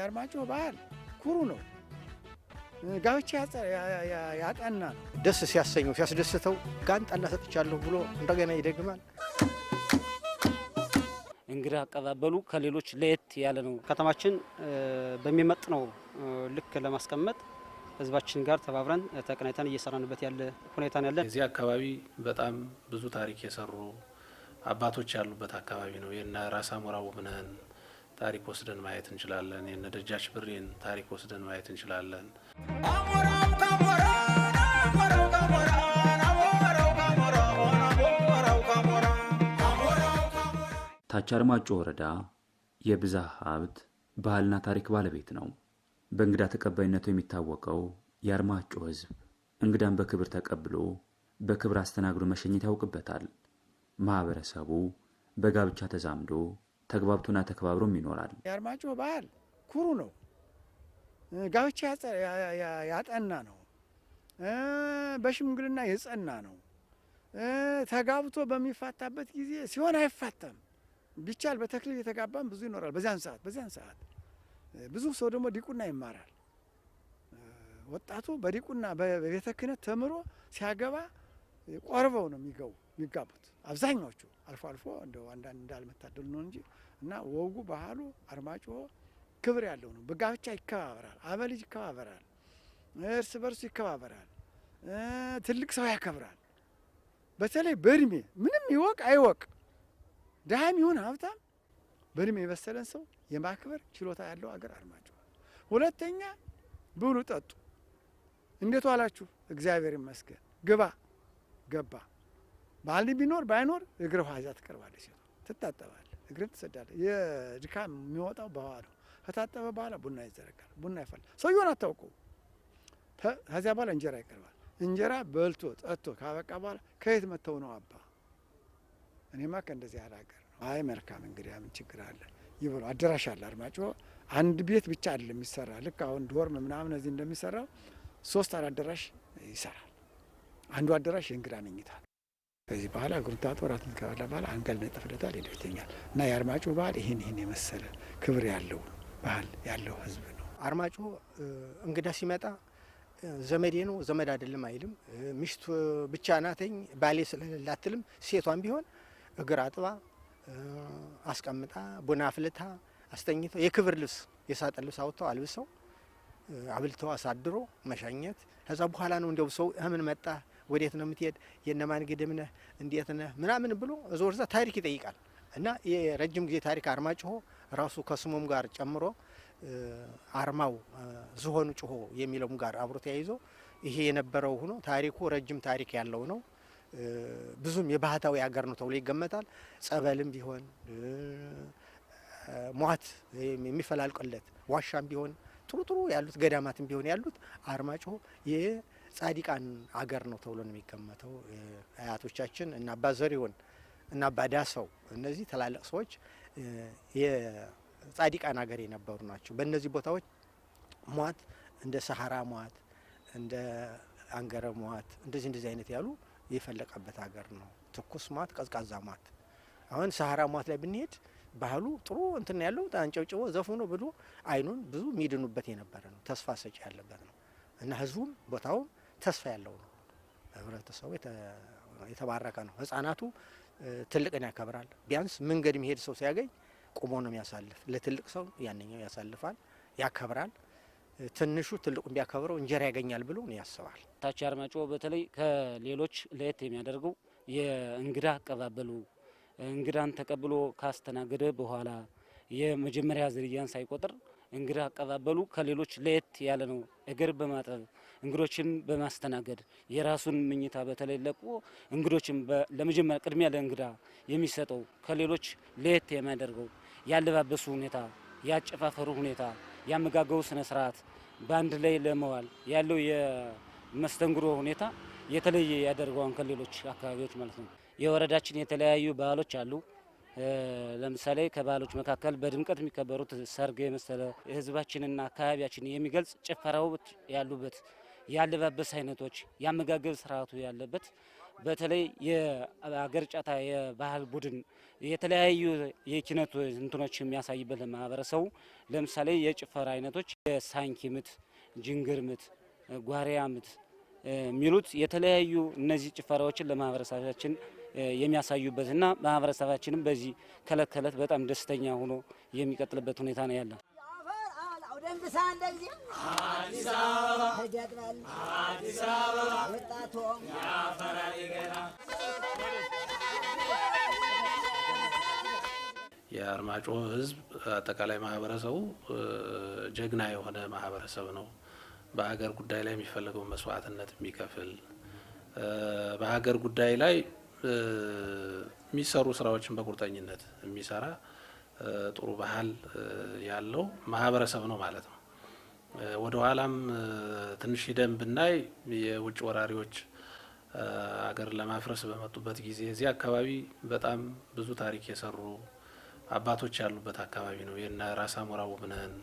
የአርማጭሆ ባህል ኩሩ ነው። ጋብቻ ያጠና ነው። ደስ ሲያሰኘው ሲያስደስተው ጋን ጠላ ሰጥቻለሁ ብሎ እንደገና ይደግማል። እንግዳ አቀባበሉ ከሌሎች ለየት ያለ ነው። ከተማችን በሚመጥነው ልክ ለማስቀመጥ ህዝባችን ጋር ተባብረን ተቀናይተን እየሰራንበት ያለ ሁኔታ ነው ያለ። እዚህ አካባቢ በጣም ብዙ ታሪክ የሰሩ አባቶች ያሉበት አካባቢ ነው። የነ ራስ አሞራ ውብነህን ታሪክ ወስደን ማየት እንችላለን። የነ ደጃች ብሬን ታሪክ ወስደን ማየት እንችላለን። ታች አርማጭሆ ወረዳ የብዝሃ ሀብት ባህልና ታሪክ ባለቤት ነው። በእንግዳ ተቀባይነቱ የሚታወቀው የአርማጭሆ ህዝብ እንግዳን በክብር ተቀብሎ በክብር አስተናግዶ መሸኘት ያውቅበታል። ማህበረሰቡ በጋብቻ ተዛምዶ ተግባብቶና ተከባብሮም ይኖራል። የአርማጭሆ ባህል ኩሩ ነው። ጋብቻ ያጠና ነው። በሽምግልና የጸና ነው። ተጋብቶ በሚፋታበት ጊዜ ሲሆን አይፋታም። ቢቻል በተክሊል የተጋባም ብዙ ይኖራል። በዚያን ሰዓት ብዙ ሰው ደግሞ ዲቁና ይማራል። ወጣቱ በዲቁና በቤተ ክህነት ተምሮ ሲያገባ ቆርበው ነው የሚጋቡት አብዛኛዎቹ። አልፎ አልፎ እንደው አንዳንድ እንዳልመታደሉ ነው እንጂ እና ወጉ ባህሉ አርማጭሆ ክብር ያለው ነው። በጋብቻ ይከባበራል። አበልጅ ይከባበራል። እርስ በርሱ ይከባበራል። ትልቅ ሰው ያከብራል። በተለይ በእድሜ ምንም ይወቅ አይወቅ ድሃም ይሁን ሀብታም በእድሜ የበሰለን ሰው የማክበር ችሎታ ያለው አገር አርማጭሆ። ሁለተኛ ብሉ ጠጡ፣ እንዴት ዋላችሁ? እግዚአብሔር ይመስገን። ግባ ገባ። ባል ቢኖር ባይኖር እግር ውሃ ይዛ ትቀርባለች። ሴቷ ትታጠባለች፣ እግርን ትሰዳለች። የድካም የሚወጣው በውሃ ነው። ከታጠበ በኋላ ቡና ይዘረጋል፣ ቡና ይፈላል። ሰውየውን አታውቀው። ከዚያ በኋላ እንጀራ ይቀርባል። እንጀራ በልቶ ጠጥቶ ካበቃ በኋላ ከየት መጥተው ነው አባ? እኔማ ከእንደዚህ ያለ ሀገር ነው። አይ መልካም እንግዲህ ምን ችግር አለ ይብሉ። አዳራሽ አለ አርማጭሆ። አንድ ቤት ብቻ አይደለም የሚሰራ። ልክ አሁን ዶርም ምናምን እዚህ እንደሚሰራው 3-4 አዳራሽ ይሰራል። አንዱ አዳራሽ የእንግዳ መኝታ። ከዚህ በኋላ እግሩን ታጥቦ እራት ከበላ በኋላ አንገል ነጥፍለታል፣ ሄዶ ይተኛል። እና የአርማጭሆ ባህል ይህን የመሰለ ክብር ያለው ባህል ያለው ህዝብ ነው። አርማጭሆ እንግዳ ሲመጣ ዘመዴ ነው ዘመድ አይደለም አይልም። ሚስቱ ብቻ ናተኝ ባሌ ስለሌለ አትልም። ሴቷን ቢሆን እግር አጥባ አስቀምጣ ቡና አፍልታ አስተኝተው የክብር ልብስ የሳጥን ልብስ አውጥተው አልብሰው አብልተው አሳድሮ መሻኘት። ከዛ በኋላ ነው እንደው ሰው ምን መጣ ወዴት ነው የምትሄድ የነማን ግድም ነህ እንዴት ነህ ምናምን ብሎ እዞርዛ ታሪክ ይጠይቃል። እና የረጅም ጊዜ ታሪክ አርማጭሆ ራሱ ከስሙም ጋር ጨምሮ አርማው ዝሆኑ ጮሆ የሚለውም ጋር አብሮ ተያይዞ ይሄ የነበረው ሆኖ ታሪኩ ረጅም ታሪክ ያለው ነው። ብዙም የባህታዊ ሀገር ነው ተብሎ ይገመታል። ጸበልም ቢሆን ሟት የሚፈላልቀለት ዋሻም ቢሆን ጥሩ ያሉት ገዳማትም ቢሆን ያሉት አርማጭሆ የጻዲቃን አገር ነው ተብሎ ነው የሚገመተው። አያቶቻችን እና አባ ዘሪሁን እና አባ ዳሰው እነዚህ ታላላቅ ሰዎች የጻዲቃን አገር የነበሩ ናቸው። በእነዚህ ቦታዎች ሟት እንደ ሰሐራ ሟት እንደ አንገረ ሟት እንደዚህ አይነት ያሉ የፈለቀበት ሀገር ነው። ትኩስ ሟት፣ ቀዝቃዛ ሟት። አሁን ሰሐራ ሟት ላይ ብንሄድ ባህሉ ጥሩ እንትን ያለው አንጨብጭቦ ዘፉኖ ብሎ አይኑን ብዙ የሚድኑበት የነበረ ነው። ተስፋ ሰጪ ያለበት ነው እና ህዝቡም ቦታውም ተስፋ ያለው ነው። ህብረተሰቡ የተባረከ ነው። ህፃናቱ ትልቅን ያከብራል። ቢያንስ መንገድ የሚሄድ ሰው ሲያገኝ ቆሞ ነው የሚያሳልፍ። ለትልቅ ሰው ያንኛው ያሳልፋል፣ ያከብራል። ትንሹ ትልቁን ቢያከብረው እንጀራ ያገኛል ብሎ ነው ያስባል። ታች አርማጭሆ በተለይ ከሌሎች ለየት የሚያደርገው የእንግዳ አቀባበሉ እንግዳን ተቀብሎ ካስተናገደ በኋላ የመጀመሪያ ዝርያን ሳይቆጥር እንግዳ አቀባበሉ ከሌሎች ለየት ያለ ነው። እግር በማጠብ እንግዶችን በማስተናገድ የራሱን ምኝታ በተለይ ለቆ እንግዶችን ለመጀመሪያ ቅድሚያ ለእንግዳ የሚሰጠው ከሌሎች ለየት የሚያደርገው ያለባበሱ ሁኔታ፣ ያጨፋፈሩ ሁኔታ፣ ያመጋገቡ ስነ ስርዓት በአንድ ላይ ለመዋል ያለው የመስተንግዶ ሁኔታ የተለየ ያደርገዋል ከሌሎች አካባቢዎች ማለት ነው። የወረዳችን የተለያዩ ባህሎች አሉ። ለምሳሌ ከባህሎች መካከል በድምቀት የሚከበሩት ሰርግ የመሰለ ህዝባችንና አካባቢያችን የሚገልጽ ጭፈራዎች ያሉበት የአለባበስ አይነቶች፣ የአመጋገብ ስርዓቱ ያለበት በተለይ የአገር ጨታ የባህል ቡድን የተለያዩ የኪነት እንትኖች የሚያሳይበት ለማህበረሰቡ ለምሳሌ የጭፈራ አይነቶች የሳንኪ ምት፣ ጅንግር ምት፣ ጓሪያ ምት የሚሉት የተለያዩ እነዚህ ጭፈራዎችን ለማህበረሰባችን የሚያሳዩበትና ማህበረሰባችንም በዚህ ከእለት ከእለት በጣም ደስተኛ ሆኖ የሚቀጥልበት ሁኔታ ነው ያለው። የአርማጭሆ ህዝብ አጠቃላይ ማህበረሰቡ ጀግና የሆነ ማህበረሰብ ነው። በሀገር ጉዳይ ላይ የሚፈልገው መስዋዕትነት የሚከፍል በሀገር ጉዳይ ላይ የሚሰሩ ስራዎችን በቁርጠኝነት የሚሰራ ጥሩ ባህል ያለው ማህበረሰብ ነው ማለት ነው። ወደ ኋላም ትንሽ ሂደን ብናይ የውጭ ወራሪዎች ሀገር ለማፍረስ በመጡበት ጊዜ እዚህ አካባቢ በጣም ብዙ ታሪክ የሰሩ አባቶች ያሉበት አካባቢ ነው። የነ ራስ አሞራ ውብነህን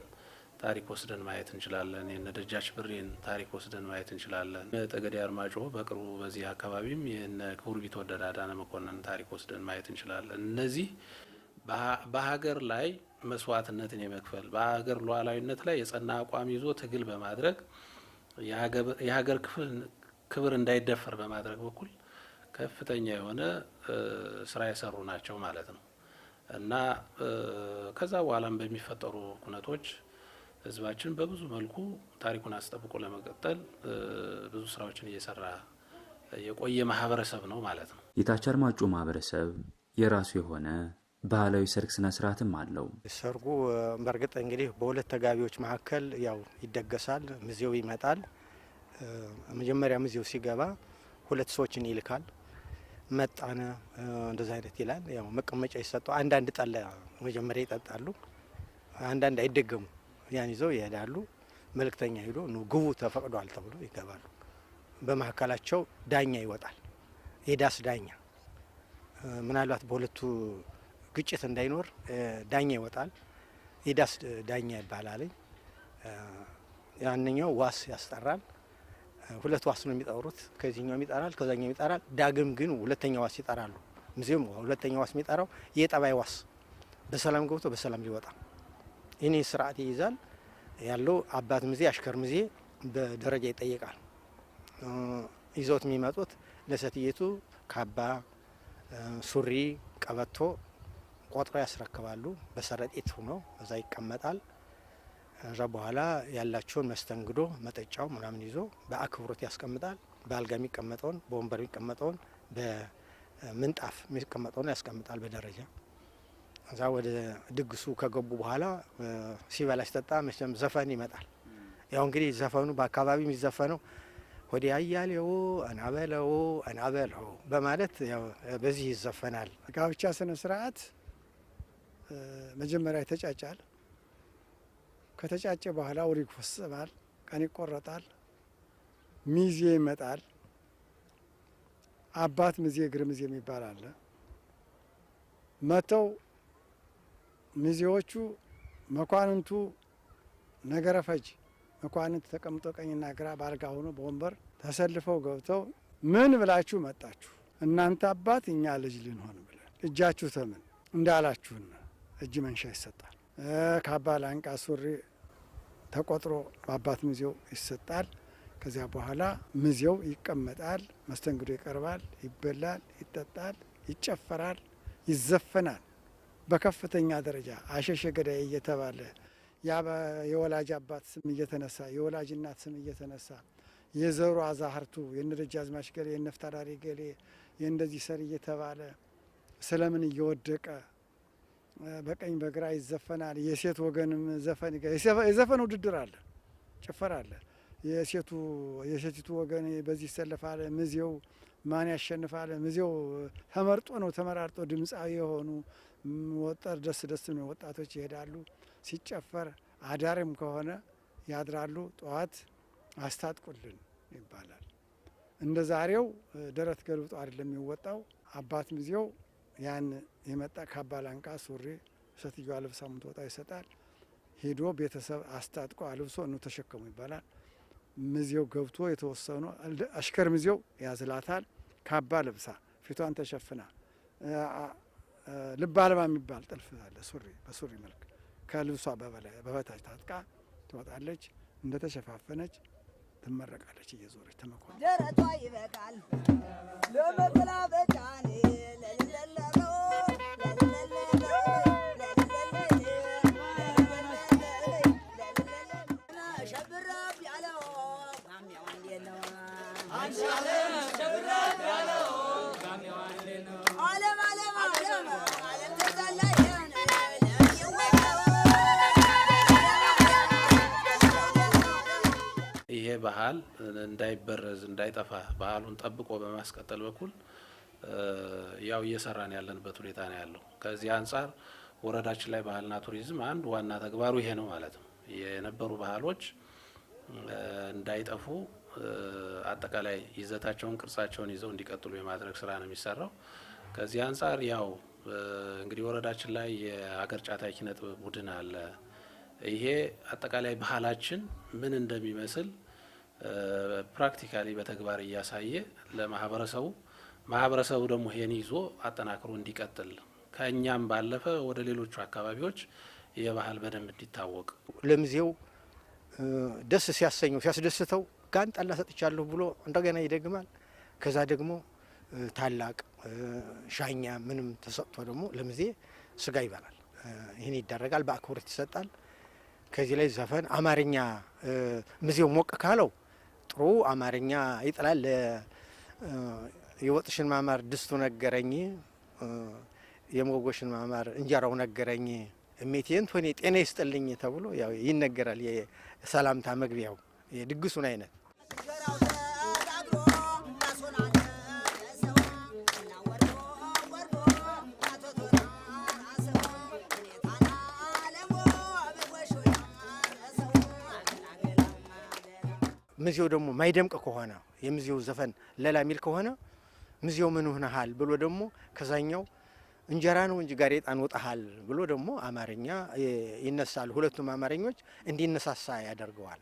ታሪክ ወስደን ማየት እንችላለን። የነ ደጃች ብሬን ታሪክ ወስደን ማየት እንችላለን። ጠገዴ አርማጭሆ በቅርቡ በዚህ አካባቢም የነ ክቡር ቢትወደድ አዳነ መኮንን ታሪክ ወስደን ማየት እንችላለን። እነዚህ በሀገር ላይ መስዋዕትነትን የመክፈል በሀገር ሉዓላዊነት ላይ የጸና አቋም ይዞ ትግል በማድረግ የሀገር ክብር እንዳይደፈር በማድረግ በኩል ከፍተኛ የሆነ ስራ የሰሩ ናቸው ማለት ነው እና ከዛ በኋላም በሚፈጠሩ ኩነቶች ህዝባችን በብዙ መልኩ ታሪኩን አስጠብቆ ለመቀጠል ብዙ ስራዎችን እየሰራ የቆየ ማህበረሰብ ነው ማለት ነው። የታች አርማጭሆ ማህበረሰብ የራሱ የሆነ ባህላዊ ሰርግ ስነ ስርዓትም አለው። ሰርጉ በእርግጥ እንግዲህ በሁለት ተጋቢዎች መካከል ያው ይደገሳል። ምዜው ይመጣል። መጀመሪያ ምዜው ሲገባ ሁለት ሰዎችን ይልካል። መጣነ እንደዛ አይነት ይላል። ያው መቀመጫ ይሰጠው። አንዳንድ ጠላ መጀመሪያ ይጠጣሉ፣ አንዳንድ አይደገሙ። ያን ይዘው ይሄዳሉ። መልእክተኛ ሄዶ ግቡ ተፈቅዷል ተብሎ ይገባሉ። በመካከላቸው ዳኛ ይወጣል። የዳስ ዳኛ ምናልባት በሁለቱ ግጭት እንዳይኖር ዳኛ ይወጣል። የዳስ ዳኛ ይባላል። ያንኛው ዋስ ያስጠራል። ሁለት ዋስ ነው የሚጠሩት። ከዚህኛው ይጠራል፣ ከዛኛው ይጠራል። ዳግም ግን ሁለተኛ ዋስ ይጠራሉ። ምዜም ሁለተኛ ዋስ የሚጠራው የጠባይ ዋስ በሰላም ገብቶ በሰላም ሊወጣ ይህን ስርዓት ይይዛል። ያለው አባት ምዜ፣ አሽከር ምዜ በደረጃ ይጠየቃል። ይዘውት የሚመጡት ለሴትየቱ ካባ፣ ሱሪ፣ ቀበቶ ቆጥረው ያስረክባሉ። በሰረጤት ሆኖ እዛ ይቀመጣል። እዛ በኋላ ያላቸውን መስተንግዶ መጠጫው ምናምን ይዞ በአክብሮት ያስቀምጣል። በአልጋ የሚቀመጠውን፣ በወንበር የሚቀመጠውን፣ በምንጣፍ የሚቀመጠውን ያስቀምጣል በደረጃ። እዛ ወደ ድግሱ ከገቡ በኋላ ሲበላ ሲጠጣ መቼም ዘፈን ይመጣል። ያው እንግዲህ ዘፈኑ በአካባቢ የሚዘፈነው ወዲ አያሌው አናበለው አናበለው በማለት ያው በዚህ ይዘፈናል። ጋብቻ ስነ ስርዓት መጀመሪያ ይተጫጫል። ከተጫጨ በኋላ ወሬ ይፈጸማል። ቀን ይቆረጣል። ሚዜ ይመጣል። አባት ሚዜ፣ እግር ሚዜ የሚባል አለ። መተው ሚዜዎቹ መኳንንቱ ነገረ ፈጅ መኳንንት ተቀምጦ ቀኝና ግራ ባልጋ ሆኖ በወንበር ተሰልፈው ገብተው ምን ብላችሁ መጣችሁ? እናንተ አባት እኛ ልጅ ልንሆን ብለን እጃችሁ ተምን እንዳላችሁን እጅ መንሻ ይሰጣል። ካባ፣ ላንቃ፣ ሱሪ ተቆጥሮ በአባት ሚዜው ይሰጣል። ከዚያ በኋላ ሚዜው ይቀመጣል። መስተንግዶ ይቀርባል። ይበላል፣ ይጠጣል፣ ይጨፈራል፣ ይዘፈናል። በከፍተኛ ደረጃ አሸሸ ገዳይ እየተባለ የወላጅ አባት ስም እየተነሳ የወላጅ እናት ስም እየተነሳ የዘሩ አዛህርቱ የነደጃዝማች ገሌ የነፍታዳሪ ገሌ የእንደዚህ ሰር እየተባለ ስለምን እየወደቀ በቀኝ በግራ ይዘፈናል። የሴት ወገንም ዘፈን የዘፈን ውድድር አለ፣ ጭፈራ አለ። የሴቲቱ ወገን በዚህ ይሰለፋል። ምዜው ማን ያሸንፋል? ምዜው ተመርጦ ነው ተመራርጦ ድምፃዊ የሆኑ ወጣት ደስ ነው ወጣቶች ይሄዳሉ። ሲጨፈር አዳርም ከሆነ ያድራሉ። ጠዋት አስታጥቁልን ይባላል። እንደ ዛሬው ደረት ገልብጦ አይደለም የሚወጣው። አባት ሚዜው ያን የመጣ ካባ፣ ላንቃ፣ ሱሪ ሴትዮዋ ልብሳ ምትወጣ ይሰጣል። ሄዶ ቤተሰብ አስታጥቆ አልብሶ እኑ ተሸከሙ ይባላል። ሚዜው ገብቶ የተወሰኑ አሽከር ሚዜው ያዝላታል። ካባ ለብሳ ፊቷን ተሸፍና ልብ አልባ የሚባል ጥልፍ አለ ሱሪ በሱሪ መልክ ከልብሷ በበታች ታጥቃ ትወጣለች። እንደተሸፋፈነች ትመረቃለች እየዞረች ተመኳል። ደረቷ ይበቃል ለመበላበጫ ይሄ ባህል እንዳይበረዝ እንዳይጠፋ ባህሉን ጠብቆ በማስቀጠል በኩል ያው እየሰራን ያለንበት ሁኔታ ነው ያለው። ከዚህ አንጻር ወረዳችን ላይ ባህልና ቱሪዝም አንድ ዋና ተግባሩ ይሄ ነው ማለት ነው። የነበሩ ባህሎች እንዳይጠፉ አጠቃላይ ይዘታቸውን ቅርጻቸውን ይዘው እንዲቀጥሉ የማድረግ ስራ ነው የሚሰራው። ከዚህ አንጻር ያው እንግዲህ ወረዳችን ላይ የሀገር ጫታ ኪነ ጥበብ ቡድን አለ። ይሄ አጠቃላይ ባህላችን ምን እንደሚመስል ፕራክቲካሊ በተግባር እያሳየ ማህበረሰቡ ደግሞ ይሄን ይዞ አጠናክሮ እንዲቀጥል ከእኛም ባለፈ ወደ ሌሎቹ አካባቢዎች የባህል በደንብ እንዲታወቅ ለሚዜው ደስ ሲያሰኘው ሲያስደስተው ጋን ጠላ ሰጥቻለሁ ብሎ እንደገና ይደግማል። ከዛ ደግሞ ታላቅ ሻኛ ምንም ተሰጥቶ ደግሞ ለሚዜ ስጋ ይበላል። ይህን ይደረጋል፣ በአክብሮት ይሰጣል። ከዚህ ላይ ዘፈን አማርኛ ሚዜው ሞቅ ካለው ጥሩ አማርኛ ይጥላል። የወጥሽን ማማር ድስቱ ነገረኝ፣ የሞጎሽን ማማር እንጀራው ነገረኝ፣ እሜቴን ቶኔ ጤና ይስጥልኝ ተብሎ ያው ይነገራል። የሰላምታ መግቢያው የድግሱን አይነት ሚዜው ደግሞ ማይደምቅ ከሆነ የሚዜው ዘፈን ለላ ሚል ከሆነ ሚዜው ምን ሆነሃል ብሎ ደግሞ ከዛኛው እንጀራ ነው እንጂ ጋሬጣን ወጣሃል ብሎ ደግሞ አማርኛ ይነሳል። ሁለቱም አማርኞች እንዲነሳሳ ያደርገዋል።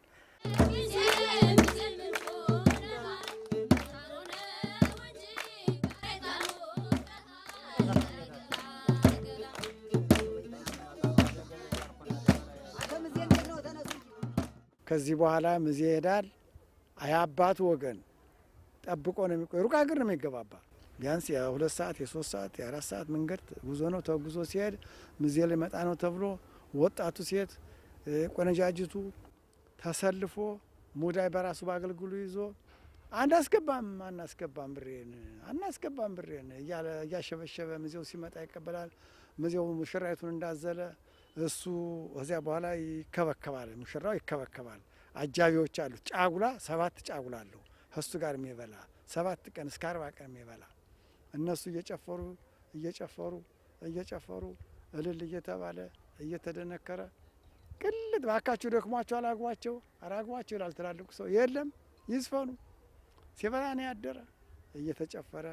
ከዚህ በኋላ ሚዜ ይሄዳል። አያባቱ ወገን ጠብቆ ነው የሚቆይ። ሩቅ ሀገር ነው የሚገባባ። ቢያንስ የ2 ሰዓት የ3 ሰዓት የ4 ሰዓት መንገድ ጉዞ ነው። ተጉዞ ሲሄድ ሚዜ ሊመጣ ነው ተብሎ ወጣቱ ሴት ቆነጃጅቱ ተሰልፎ ሙዳይ በራሱ በአገልግሉ ይዞ አናስገባም ብሬን እያለ እያሸበሸበ ሚዜው ሲመጣ ይቀበላል። ሚዜው ሙሽራይቱን እንዳዘለ እሱ ከዚያ በኋላ ይከበከባል። ሙሽራው ይከበከባል። አጃቢዎች አሉት። ጫጉላ 7 ጫጉላ አለው ከሱ ጋር የሚበላ 7 ቀን እስከ 40 ቀን የሚበላ እነሱ እየጨፈሩ እልል እየተባለ እየተደነከረ ቅልጥ ባካችሁ ደክሟቸው አላግቧቸው ይላል ትላልቁ ሰው። የለም ይዝፈኑ ሲበላ ነው ያደረ እየተጨፈረ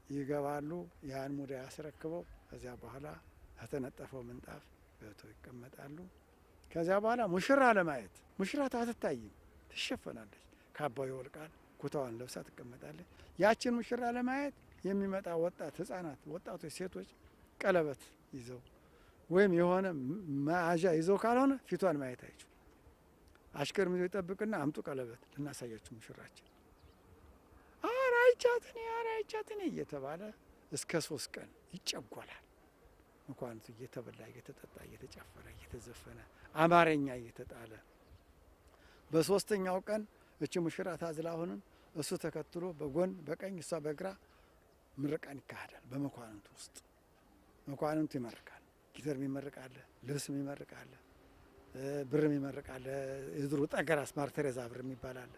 ይገባሉ። ያን ሙዳ ያስረክበው ከዚያ በኋላ ከተነጠፈው ምንጣፍ ገብተው ይቀመጣሉ። ከዚያ በኋላ ሙሽራ ለማየት ሙሽራት አትታይም፣ ትሸፈናለች። ካባው ይወልቃል፣ ኩታዋን ለብሳ ትቀመጣለች። ያችን ሙሽራ ለማየት የሚመጣ ወጣት ህጻናት፣ ወጣቶች፣ ሴቶች ቀለበት ይዘው ወይም የሆነ መያዣ ይዘው ካልሆነ ፊቷን ማየት አይችሉ። አሽከር ሚዜው ይጠብቅና አምጡ ቀለበት ልናሳያችሁ ሙሽራችን፣ አራይቻትን እየተባለ እስከ 3 ቀን ይጨጓላል። እንኳንቱ እየተበላ እየተጠጣ እየተጨፈረ እየተዘፈነ አማርኛ እየተጣለ በ3ኛው ቀን እቺ ሙሽራ ታዝላ አሁንም እሱ ተከትሎ በጎን በቀኝ እሷ በግራ ምርቃን ይካሄዳል። በመኳንንቱ ውስጥ መኳንንቱ ይመርቃል። ጊተር ይመርቃል፣ ልብስ ይመርቃል፣ ብር ይመርቃል። የድሮ ጠገራስ ማርተሬዛ ብር ይባላል።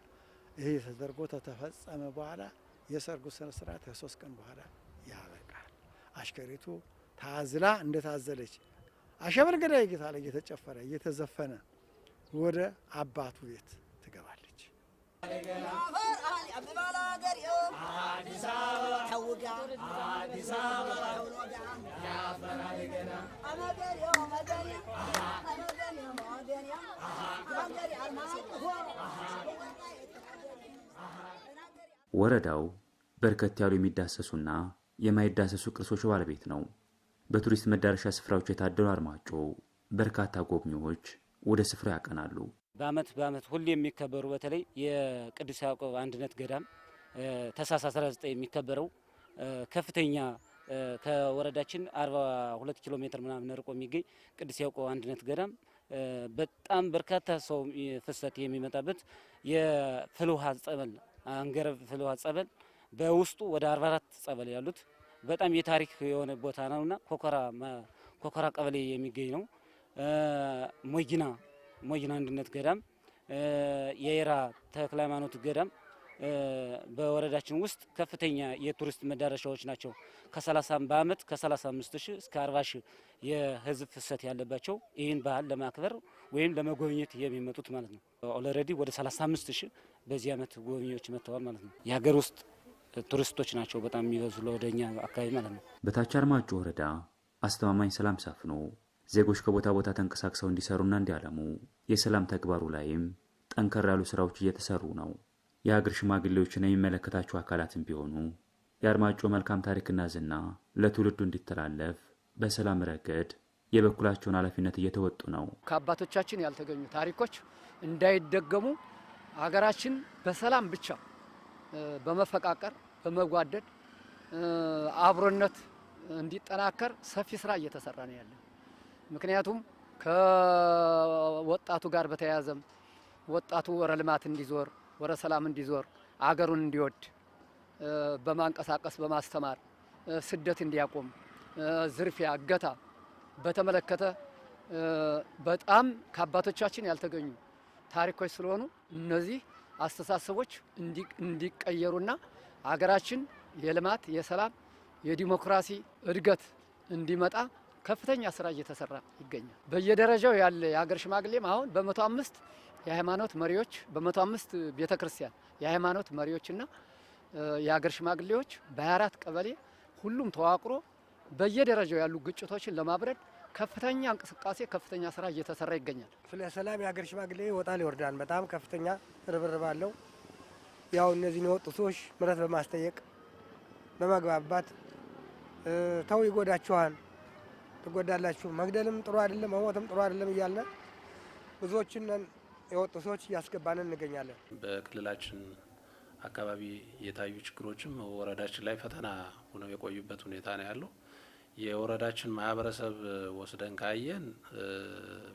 ይሄ ተደርጎ ተፈጸመ በኋላ የሰርጉ ስነ ስርዓት ከ3 ቀን በኋላ ያበቃል። አሽከሪቱ ታዝላ እንደታዘለች አሸበርገዳ እየታለ እየተጨፈረ እየተዘፈነ ወደ አባቱ ቤት ትገባለች። ወረዳው በርከት ያሉ የሚዳሰሱና የማይዳሰሱ ቅርሶች ባለቤት ነው። በቱሪስት መዳረሻ ስፍራዎች የታደሉ አርማጮ በርካታ ጎብኚዎች ወደ ስፍራው ያቀናሉ። በአመት ሁሌ የሚከበሩ በተለይ የቅዱስ ያዕቆብ አንድነት ገዳም ታኅሳስ 19 የሚከበረው ከፍተኛ ከወረዳችን 42 ኪሎ ሜትር ምናምን ርቆ የሚገኝ ቅዱስ ያዕቆብ አንድነት ገዳም በጣም በርካታ ሰው ፍሰት የሚመጣበት የፍልውሃ ጸበል አንገረብ ፍልውሃ ጸበል በውስጡ ወደ 44 ጸበል ያሉት በጣም የታሪክ የሆነ ቦታ ነውና ኮኮራ ቀበሌ የሚገኝ ነው። ሞጊና አንድነት ገዳም፣ የየራ ተክለ ሃይማኖት ገዳም በወረዳችን ውስጥ ከፍተኛ የቱሪስት መዳረሻዎች ናቸው። በአመት ከ35 ሺህ እስከ 40 ሺህ የህዝብ ፍሰት ያለባቸው ይህን ባህል ለማክበር ወይም ለመጎብኘት የሚመጡት ማለት ነው። ኦልሬዲ ወደ 35 ሺህ በዚህ አመት ጎብኚዎች መጥተዋል ማለት ነው። የሀገር ውስጥ ቱሪስቶች ናቸው በጣም የሚበዙ ለወደኛ አካባቢ ማለት ነው። በታች አርማጮ ወረዳ አስተማማኝ ሰላም ሰፍኖ ዜጎች ከቦታ ቦታ ተንቀሳቅሰው እንዲሰሩና እንዲያለሙ የሰላም ተግባሩ ላይም ጠንከር ያሉ ስራዎች እየተሰሩ ነው። የሀገር ሽማግሌዎችና የሚመለከታቸው አካላትም ቢሆኑ የአርማጮ መልካም ታሪክና ዝና ለትውልዱ እንዲተላለፍ በሰላም ረገድ የበኩላቸውን ኃላፊነት እየተወጡ ነው። ከአባቶቻችን ያልተገኙ ታሪኮች እንዳይደገሙ ሀገራችን በሰላም ብቻ በመፈቃቀር በመጓደድ አብሮነት እንዲጠናከር ሰፊ ስራ እየተሰራ ነው ያለ። ምክንያቱም ከወጣቱ ጋር በተያያዘም ወጣቱ ወረ ልማት እንዲዞር ወረ ሰላም እንዲዞር አገሩን እንዲወድ በማንቀሳቀስ በማስተማር ስደት እንዲያቆም ዝርፊያ፣ እገታ በተመለከተ በጣም ከአባቶቻችን ያልተገኙ ታሪኮች ስለሆኑ እነዚህ አስተሳሰቦች እንዲቀየሩና አገራችን የልማት የሰላም የዲሞክራሲ እድገት እንዲመጣ ከፍተኛ ስራ እየተሰራ ይገኛል። በየደረጃው ያለ የሀገር ሽማግሌም አሁን በ105 የሃይማኖት መሪዎች በ105 ቤተክርስቲያን የሃይማኖት መሪዎችና የሀገር ሽማግሌዎች በ24 ቀበሌ ሁሉም ተዋቅሮ በየደረጃው ያሉ ግጭቶችን ለማብረድ ከፍተኛ እንቅስቃሴ ከፍተኛ ስራ እየተሰራ ይገኛል። ስለ ሰላም የሀገር ሽማግሌ ይወጣል ይወርዳል። በጣም ከፍተኛ ርብርብ አለው። ያው እነዚህን የወጡ ሰዎች ምሕረት በማስጠየቅ በመግባባት ተው ይጎዳችኋል፣ ትጎዳላችሁ፣ መግደልም ጥሩ አይደለም፣ መሞትም ጥሩ አይደለም እያለ ብዙዎችን የወጡ ሰዎች እያስገባን እንገኛለን። በክልላችን አካባቢ የታዩ ችግሮችም ወረዳችን ላይ ፈተና ሆነው የቆዩበት ሁኔታ ነው ያለው። የወረዳችን ማህበረሰብ ወስደን ካየን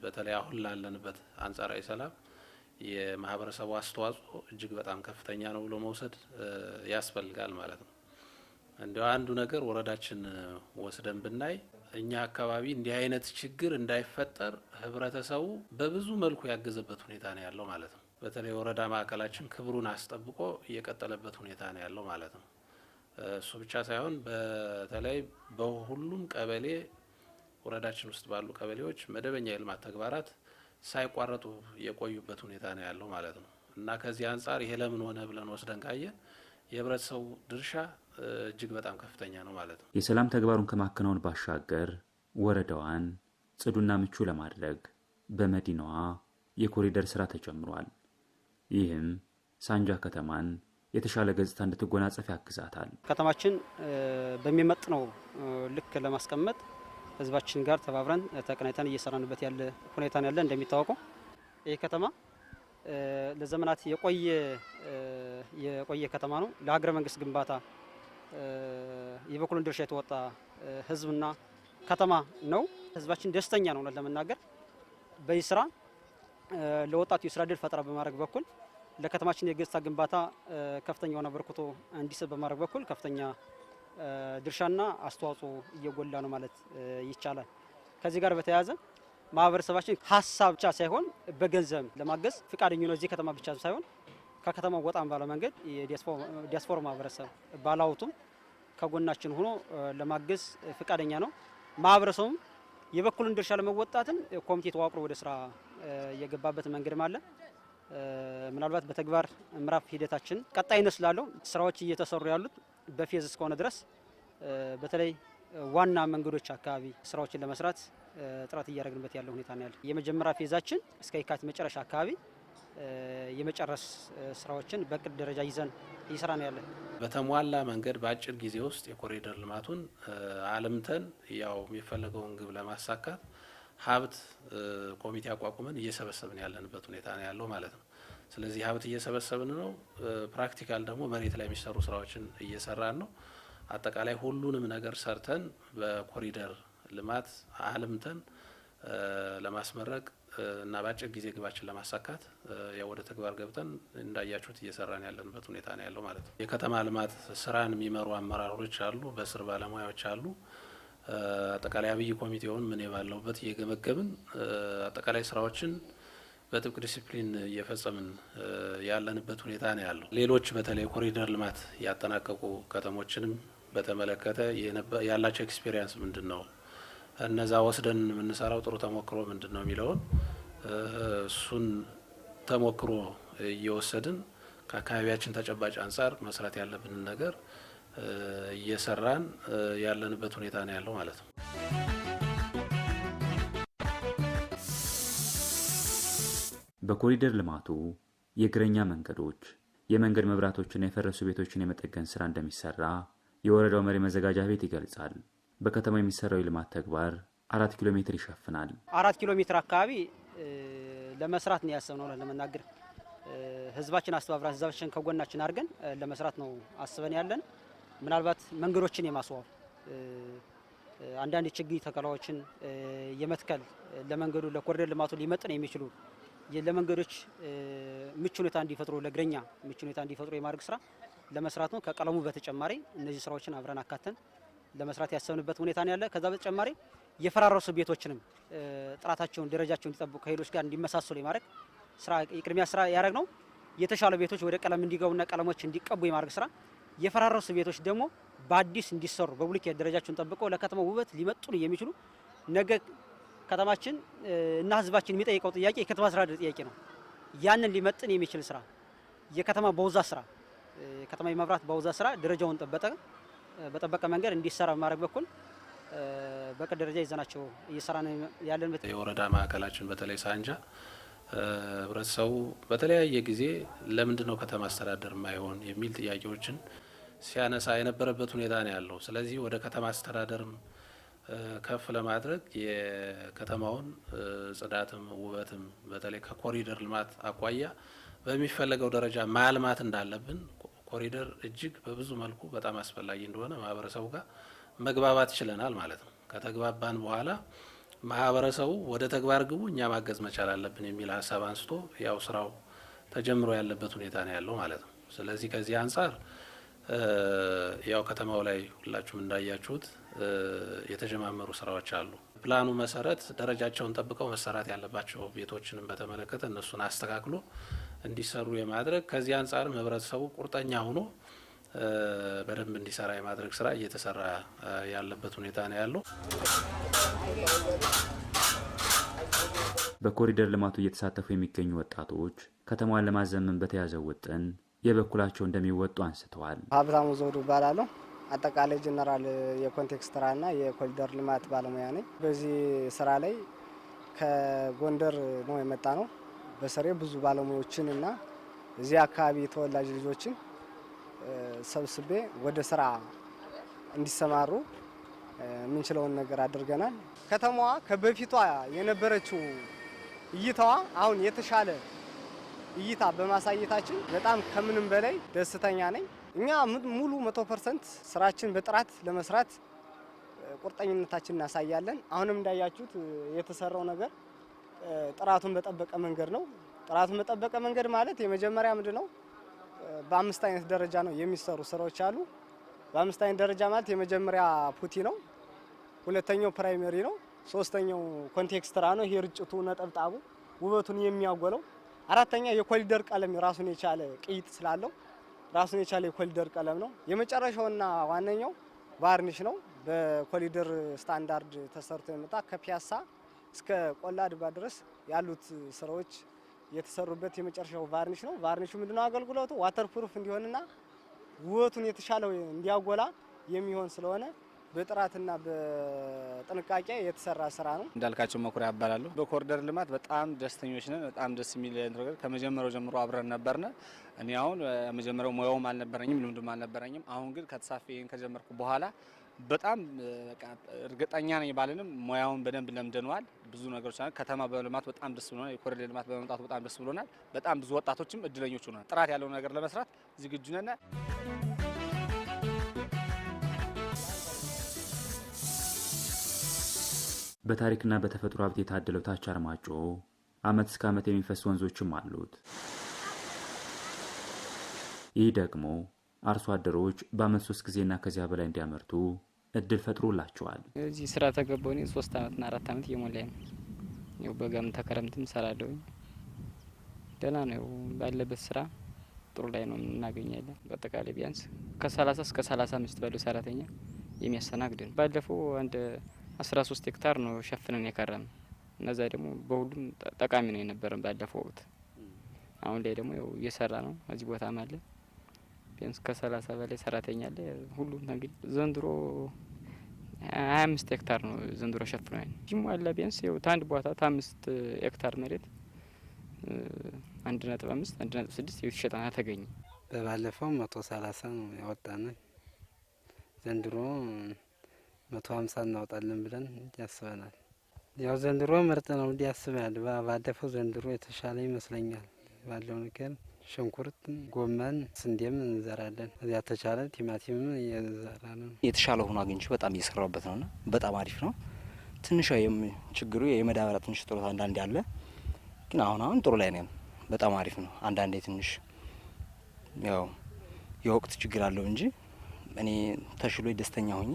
በተለይ አሁን ላለንበት አንጻራዊ ሰላም የማህበረሰቡ አስተዋጽኦ እጅግ በጣም ከፍተኛ ነው ብሎ መውሰድ ያስፈልጋል ማለት ነው። እንዲያው አንዱ ነገር ወረዳችን ወስደን ብናይ እኛ አካባቢ እንዲህ አይነት ችግር እንዳይፈጠር ህብረተሰቡ በብዙ መልኩ ያገዘበት ሁኔታ ነው ያለው ማለት ነው። በተለይ ወረዳ ማዕከላችን ክብሩን አስጠብቆ እየቀጠለበት ሁኔታ ነው ያለው ማለት ነው። እሱ ብቻ ሳይሆን በተለይ በሁሉም ቀበሌ ወረዳችን ውስጥ ባሉ ቀበሌዎች መደበኛ የልማት ተግባራት ሳይቋረጡ የቆዩበት ሁኔታ ነው ያለው ማለት ነው እና ከዚህ አንጻር ይሄ ለምን ሆነ ብለን ወስደን ካየን የህብረተሰቡ ድርሻ እጅግ በጣም ከፍተኛ ነው ማለት ነው። የሰላም ተግባሩን ከማከናወን ባሻገር ወረዳዋን ጽዱና ምቹ ለማድረግ በመዲናዋ የኮሪደር ስራ ተጀምሯል። ይህም ሳንጃ ከተማን የተሻለ ገጽታ እንድትጎናጸፍ ያግዛታል። ከተማችን በሚመጥነው ልክ ለማስቀመጥ ህዝባችን ጋር ተባብረን ተቀናይተን እየሰራንበት ያለ ሁኔታ ነው ያለ። እንደሚታወቀው ይህ ከተማ ለዘመናት የቆየ ከተማ ነው። ለሀገረ መንግስት ግንባታ የበኩሉን ድርሻ የተወጣ ህዝብና ከተማ ነው። ህዝባችን ደስተኛ ነው ለመናገር። በዚህ ስራ ለወጣቱ የስራ ዕድል ፈጠራ በማድረግ በኩል ለከተማችን የገጽታ ግንባታ ከፍተኛ የሆነ አበርክቶ እንዲስብ በማድረግ በኩል ከፍተኛ ድርሻና አስተዋጽኦ እየጎላ ነው ማለት ይቻላል። ከዚህ ጋር በተያያዘ ማህበረሰባችን ሀሳብ ብቻ ሳይሆን በገንዘብ ለማገዝ ፍቃደኛ ነው። እዚህ ከተማ ብቻ ሳይሆን ከከተማው ወጣም ባለ መንገድ የዲያስፖራ ማህበረሰብ ባላውቱም ከጎናችን ሆኖ ለማገዝ ፍቃደኛ ነው። ማህበረሰቡም የበኩሉን ድርሻ ለመወጣትን ኮሚቴ ተዋቅሮ ወደ ስራ የገባበት መንገድም አለ። ምናልባት በተግባር ምዕራፍ ሂደታችን ቀጣይነት ስላለው ስራዎች እየተሰሩ ያሉት በፌዝ እስከሆነ ድረስ በተለይ ዋና መንገዶች አካባቢ ስራዎችን ለመስራት ጥረት እያደረግንበት ያለው ሁኔታ ነው ያለው። የመጀመሪያ ፌዛችን እስከ የካቲት መጨረሻ አካባቢ የመጨረስ ስራዎችን በቅድ ደረጃ ይዘን እየሰራን ያለን። በተሟላ መንገድ በአጭር ጊዜ ውስጥ የኮሪደር ልማቱን አልምተን ያው የሚፈለገውን ግብ ለማሳካት ሀብት ኮሚቴ አቋቁመን እየሰበሰብን ያለንበት ሁኔታ ነው ያለው ማለት ነው። ስለዚህ ሀብት እየሰበሰብን ነው። ፕራክቲካል ደግሞ መሬት ላይ የሚሰሩ ስራዎችን እየሰራን ነው። አጠቃላይ ሁሉንም ነገር ሰርተን በኮሪደር ልማት አልምተን ለማስመረቅ እና በአጭር ጊዜ ግባችን ለማሳካት ያው ወደ ተግባር ገብተን እንዳያችሁት እየሰራን ያለንበት ሁኔታ ነው ያለው ማለት ነው። የከተማ ልማት ስራን የሚመሩ አመራሮች አሉ፣ በስር ባለሙያዎች አሉ። አጠቃላይ አብይ ኮሚቴውን ምን ባለውበት እየገመገምን አጠቃላይ ስራዎችን በጥብቅ ዲሲፕሊን እየፈጸምን ያለንበት ሁኔታ ነው ያለው። ሌሎች በተለይ ኮሪደር ልማት ያጠናቀቁ ከተሞችንም በተመለከተ ያላቸው ኤክስፔሪየንስ ምንድን ነው፣ እነዛ ወስደን የምንሰራው ጥሩ ተሞክሮ ምንድን ነው የሚለውን እሱን ተሞክሮ እየወሰድን ከአካባቢያችን ተጨባጭ አንጻር መስራት ያለብንን ነገር እየሰራን ያለንበት ሁኔታ ነው ያለው ማለት ነው። በኮሪደር ልማቱ የእግረኛ መንገዶች፣ የመንገድ መብራቶችና የፈረሱ ቤቶችን የመጠገን ስራ እንደሚሰራ የወረዳው መሪ መዘጋጃ ቤት ይገልጻል። በከተማው የሚሰራው የልማት ተግባር 4 ኪሎ ሜትር ይሸፍናል። 4 ኪሎ ሜትር አካባቢ ለመስራት ነው ያሰብነው። ለመናገር ህዝባችን አስተባብራ ህዝባችን ከጎናችን አድርገን ለመስራት ነው አስበን ያለን። ምናልባት መንገዶችን የማስዋብ አንዳንድ ችግኝ ተከላዎችን የመትከል ለመንገዱ ለኮሪደር ልማቱ ሊመጥን የሚችሉ ለመንገዶች ምቹ ሁኔታ እንዲፈጥሩ ለእግረኛ ምቹ ሁኔታ እንዲፈጥሩ የማድረግ ስራ ለመስራት ነው። ከቀለሙ በተጨማሪ እነዚህ ስራዎችን አብረን አካተን ለመስራት ያሰብንበት ሁኔታ ነው ያለ። ከዛ በተጨማሪ የፈራረሱ ቤቶችንም ጥራታቸውን ደረጃቸውን እንዲጠብቁ ከሌሎች ጋር እንዲመሳሰሉ የማድረግ ስራ የቅድሚያ ስራ ያደረግ ነው። የተሻለ ቤቶች ወደ ቀለም እንዲገቡና ቀለሞች እንዲቀቡ የማድረግ ስራ፣ የፈራረሱ ቤቶች ደግሞ በአዲስ እንዲሰሩ በብሎኬት ደረጃቸውን ጠብቀው ለከተማው ውበት ሊመጥኑ የሚችሉ ነገ ከተማችን እና ህዝባችን የሚጠይቀው ጥያቄ የከተማ ስራ ጥያቄ ነው። ያንን ሊመጥን የሚችል ስራ የከተማ በውዛ ስራ የከተማ የመብራት በውዛ ስራ ደረጃውን በጠበቀ መንገድ እንዲሰራ በማድረግ በኩል በቅድ ደረጃ ይዘናቸው እየሰራን ያለን። የወረዳ ማዕከላችን በተለይ ሳንጃ ህብረተሰቡ በተለያየ ጊዜ ለምንድን ነው ከተማ አስተዳደር ማይሆን የሚል ጥያቄዎችን ሲያነሳ የነበረበት ሁኔታ ነው ያለው። ስለዚህ ወደ ከተማ አስተዳደርም ከፍ ለማድረግ የከተማውን ጽዳትም ውበትም በተለይ ከኮሪደር ልማት አኳያ በሚፈለገው ደረጃ ማልማት እንዳለብን ኮሪደር እጅግ በብዙ መልኩ በጣም አስፈላጊ እንደሆነ ማህበረሰቡ ጋር መግባባት ችለናል ማለት ነው። ከተግባባን በኋላ ማህበረሰቡ ወደ ተግባር ግቡ እኛ ማገዝ መቻል አለብን የሚል ሀሳብ አንስቶ ያው ስራው ተጀምሮ ያለበት ሁኔታ ነው ያለው ማለት ነው። ስለዚህ ከዚህ አንጻር ያው ከተማው ላይ ሁላችሁም እንዳያችሁት የተጀማመሩ ስራዎች አሉ። ፕላኑ መሰረት ደረጃቸውን ጠብቀው መሰራት ያለባቸው ቤቶችንም በተመለከተ እነሱን አስተካክሎ እንዲሰሩ የማድረግ ከዚህ አንጻርም ህብረተሰቡ ቁርጠኛ ሆኖ በደንብ እንዲሰራ የማድረግ ስራ እየተሰራ ያለበት ሁኔታ ነው ያለው። በኮሪደር ልማቱ እየተሳተፉ የሚገኙ ወጣቶች ከተማዋን ለማዘመን በተያዘው ውጥን የበኩላቸው እንደሚወጡ አንስተዋል። ሀብታሙ ዘውዱ እባላለሁ። አጠቃላይ ጀነራል የኮንቴክስት ስራና የኮሪደር ልማት ባለሙያ ነኝ። በዚህ ስራ ላይ ከጎንደር ነው የመጣ ነው። በስሬ ብዙ ባለሙያዎችን እና እዚህ አካባቢ ተወላጅ ልጆችን ሰብስቤ ወደ ስራ እንዲሰማሩ የምንችለውን ነገር አድርገናል። ከተማዋ ከበፊቷ የነበረችው እይታዋ አሁን የተሻለ እይታ በማሳየታችን በጣም ከምንም በላይ ደስተኛ ነኝ። እኛ ሙሉ 100% ስራችን በጥራት ለመስራት ቁርጠኝነታችን እናሳያለን። አሁንም እንዳያችሁት የተሰራው ነገር ጥራቱን በጠበቀ መንገድ ነው። ጥራቱን በጠበቀ መንገድ ማለት የመጀመሪያ ምንድነው? በ5 አይነት ደረጃ ነው የሚሰሩ ስራዎች አሉ። በ5 አይነት ደረጃ ማለት የመጀመሪያ ፑቲ ነው፣ ሁለተኛው ፕራይመሪ ነው፣ ሶስተኛው ኮንቴክስትራ ነው። ይሄ ርጭቱ ነጠብጣቡ ውበቱን የሚያጎለው፣ አራተኛ የኮሪደር ቀለም ራሱን የቻለ ቅይጥ ስላለው ራሱን የቻለ የኮሪደር ቀለም ነው። የመጨረሻውና ዋነኛው ቫርኒሽ ነው። በኮሪደር ስታንዳርድ ተሰርቶ የመጣ ከፒያሳ እስከ ቆላ ድባ ድረስ ያሉት ስራዎች የተሰሩበት የመጨረሻው ቫርኒሽ ነው። ቫርኒሹ ምንድነው አገልግሎቱ? ዋተር ፕሩፍ እንዲሆንና ውበቱን የተሻለ እንዲያጎላ የሚሆን ስለሆነ በጥራትና በጥንቃቄ የተሰራ ስራ ነው። እንዳልካቸው መኩሪያ እባላለሁ። በኮሪደር ልማት በጣም ደስተኞች ነን። በጣም ደስ የሚል ነገር ከመጀመሪያው ጀምሮ አብረን ነበርነ። እኔ አሁን መጀመሪያው ሙያውም አልነበረኝም ልምድም አልነበረኝም። አሁን ግን ከተሳፊ ከጀመርኩ በኋላ በጣም እርግጠኛ ነኝ ባለንም ሙያውን በደንብ ለምደነዋል። ብዙ ነገሮች አሉ። ከተማ በልማት በጣም ደስ ብሎናል። የኮሪደር ልማት በመምጣቱ በጣም ደስ ብሎናል። በጣም ብዙ ወጣቶችም እድለኞች ሆነናል። ጥራት ያለው ነገር ለመስራት ዝግጁ ነን። በታሪክና በተፈጥሮ ሀብት የታደለው ታች አርማጮ ዓመት እስከ ዓመት የሚፈሱ ወንዞችም አሉት። ይህ ደግሞ አርሶ አደሮች በዓመት 3 ጊዜና ከዚያ በላይ እንዲያመርቱ እድል ፈጥሮላቸዋል። እዚህ ስራ ተገባሁ 3 ዓመትና 4 ዓመት እየሞላኝ ነው። ያው በጋም ተከረምትም ሰራለሁ። ደህና ነው ባለበት ስራ ጥሩ ላይ ነው እናገኛለን። በአጠቃላይ ቢያንስ ከ30 እስከ 35 ባለው ሰራተኛ የሚያስተናግድ ነው። ባለፈው አንድ 13 ሄክታር ነው ሸፍነን የከረም። እነዛ ደግሞ በሁሉም ጠቃሚ ነው የነበረን ባለፈው ወቅት። አሁን ላይ ደግሞ ያው እየሰራ ነው። እዚህ ቦታ ማለ ቢያንስ ከ30 በላይ ሰራተኛ አለ። ሁሉም እንግዲህ ዘንድሮ 25 ሄክታር ነው ዘንድሮ ሸፍነን። ጅሟላ ቢያንስ ያው ታንድ ቦታ 5 ሄክታር መሬት 1.5 1.6 ይሸጣና ተገኘ። በባለፈው 130 ነው ያወጣን። ዘንድሮ 150 እናወጣለን ብለን ያስበናል። ያው ዘንድሮ ምርጥ ነው ያስባል። ባለፈው ዘንድሮ የተሻለ ይመስለኛል። ባለው ነገር ሽንኩርት፣ ጎመን፣ ስንዴም እንዘራለን። እዚያ ተቻለ ቲማቲምም እየዘራን የተሻለ ሆኖ አግኝቼ በጣም እየሰራበት ነውና በጣም አሪፍ ነው። ትንሽ ችግሩ የመዳበሪያ ትንሽ ጥሮታ አንዳንዴ አለ፣ ግን አሁን ጥሩ ላይ ነን። በጣም አሪፍ ነው። አንዳንዴ ትንሽ ያው የወቅት ችግር አለው እንጂ እኔ ተሽሎ ደስተኛ ሆኜ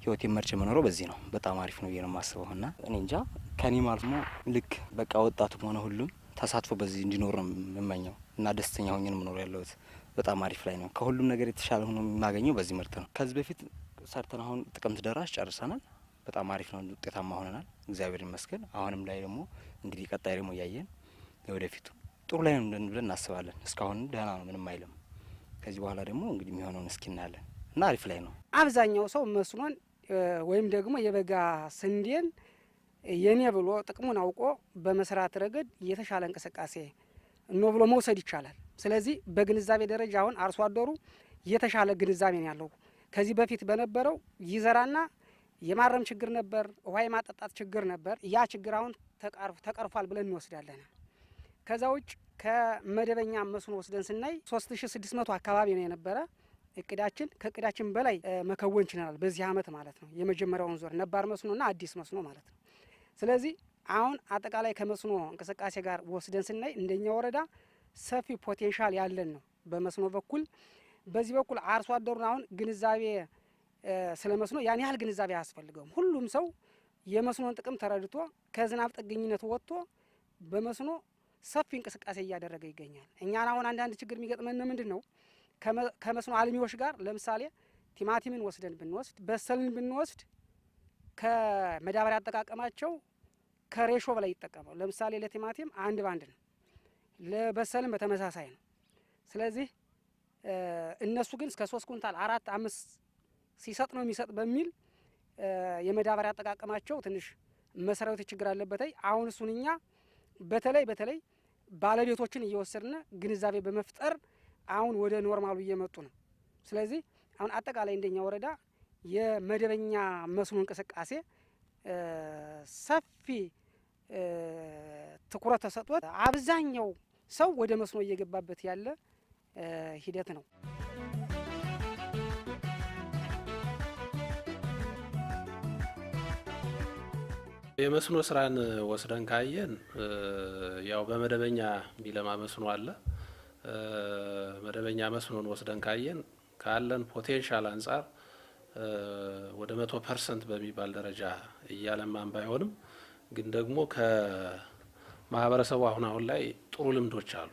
ህይወት መርጬ መኖረው በዚህ ነው። በጣም አሪፍ ነው ብዬ ነው የማስበው እና እኔ እንጃ ከኔ ማለት ነው ልክ በቃ ወጣቱም ሆነ ሁሉም ተሳትፎ በዚህ እንዲኖር ነው የምመኘው እና ደስተኛ ሆኜ ነው የምኖረው ያለሁት። በጣም አሪፍ ላይ ነው። ከሁሉም ነገር የተሻለ ሆኖ የማገኘው በዚህ ምርት ነው። ከዚህ በፊት ሰርተን አሁን ጥቅምት ደራሽ ጨርሰናል። በጣም አሪፍ ነው። ውጤታማ ሆነናል። እግዚአብሔር ይመስገን። አሁንም ላይ ደግሞ እንግዲህ ቀጣይ ደግሞ እያየን ወደፊቱ ጥሩ ላይ ነው ብለን እናስባለን። እስካሁን ደህና ነው፣ ምንም አይልም። ከዚህ በኋላ ደግሞ እንግዲህ የሚሆነውን እስኪ እናያለን እና አሪፍ ላይ ነው። አብዛኛው ሰው መስኖን ወይም ደግሞ የበጋ ስንዴን የኔ ብሎ ጥቅሙን አውቆ በመስራት ረገድ የተሻለ እንቅስቃሴ ነው ብሎ መውሰድ ይቻላል። ስለዚህ በግንዛቤ ደረጃ አሁን አርሶ አደሩ የተሻለ ግንዛቤ ነው ያለው። ከዚህ በፊት በነበረው ይዘራና የማረም ችግር ነበር፣ ውሃ የማጠጣት ችግር ነበር። ያ ችግር አሁን ተቀርፏል ብለን እንወስዳለን። ከዛ ውጭ ከመደበኛ መስኖ ወስደን ስናይ 3600 አካባቢ ነው የነበረ እቅዳችን። ከእቅዳችን በላይ መከወን ችለናል በዚህ አመት ማለት ነው። የመጀመሪያውን ዙር ነባር መስኖና አዲስ መስኖ ማለት ነው። ስለዚህ አሁን አጠቃላይ ከመስኖ እንቅስቃሴ ጋር ወስደን ስናይ እንደኛ ወረዳ ሰፊ ፖቴንሻል ያለን ነው በመስኖ በኩል። በዚህ በኩል አርሶ አደሩን አሁን ግንዛቤ ስለ መስኖ ያን ያህል ግንዛቤ አያስፈልገውም። ሁሉም ሰው የመስኖን ጥቅም ተረድቶ ከዝናብ ጥገኝነት ወጥቶ በመስኖ ሰፊ እንቅስቃሴ እያደረገ ይገኛል። እኛን አሁን አንዳንድ ችግር የሚገጥመን ምንድን ነው? ከመስኖ አልሚዎች ጋር ለምሳሌ ቲማቲምን ወስደን ብንወስድ፣ በሰልን ብንወስድ ከመዳበሪያ አጠቃቀማቸው ከሬሾ በላይ ይጠቀማሉ። ለምሳሌ ለቲማቲም 1 በ1 ነው፣ ለበሰልም በተመሳሳይ ነው። ስለዚህ እነሱ ግን እስከ 3 ኩንታል 4 5 ሲሰጥ ነው የሚሰጥ በሚል የመዳበሪያ አጠቃቀማቸው ትንሽ መሰረታዊ ችግር አለበት። አሁን እሱን እኛ በተለይ ባለቤቶችን እየወሰድን ግንዛቤ በመፍጠር አሁን ወደ ኖርማሉ እየመጡ ነው። ስለዚህ አሁን አጠቃላይ እንደኛ ወረዳ የመደበኛ መስኖ እንቅስቃሴ ሰፊ ትኩረት ተሰጥቶት አብዛኛው ሰው ወደ መስኖ እየገባበት ያለ ሂደት ነው። የመስኖ ስራን ወስደን ካየን ያው በመደበኛ የሚለማ መስኖ አለ። መደበኛ መስኖን ወስደን ካየን ካለን ፖቴንሻል አንጻር ወደ 100% በሚባል ደረጃ እያለማን ባይሆንም ግን ደግሞ ከማህበረሰቡ አሁን ላይ ጥሩ ልምዶች አሉ።